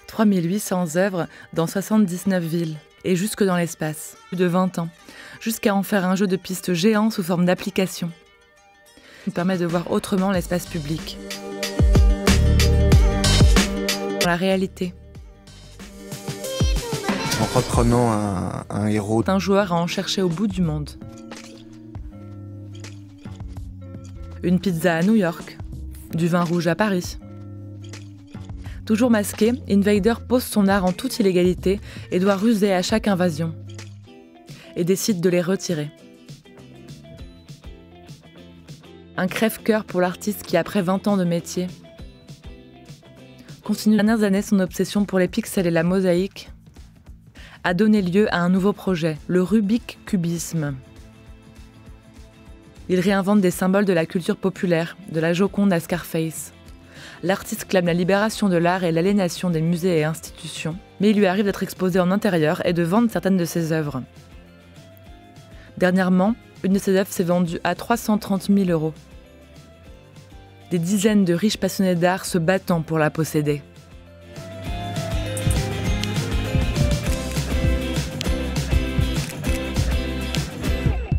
3800 œuvres dans 79 villes, et jusque dans l'espace, plus de 20 ans, jusqu'à en faire un jeu de piste géant sous forme d'application. Il permet de voir autrement l'espace public. Dans la réalité. En reprenant un héros, Un joueur à en chercher au bout du monde. Une pizza à New York, du vin rouge à Paris. Toujours masqué, Invader pose son art en toute illégalité et doit ruser à chaque invasion. Et décide de les retirer. Un crève-cœur pour l'artiste qui, après 20 ans de métier, continue les dernières années son obsession pour les pixels et la mosaïque, a donné lieu à un nouveau projet, le Rubik Cubisme. Il réinvente des symboles de la culture populaire, de la Joconde à Scarface. L'artiste clame la libération de l'art et l'aliénation des musées et institutions, mais il lui arrive d'être exposé en intérieur et de vendre certaines de ses œuvres. Dernièrement, une de ses œuvres s'est vendue à 330 000 €. Des dizaines de riches passionnés d'art se battant pour la posséder.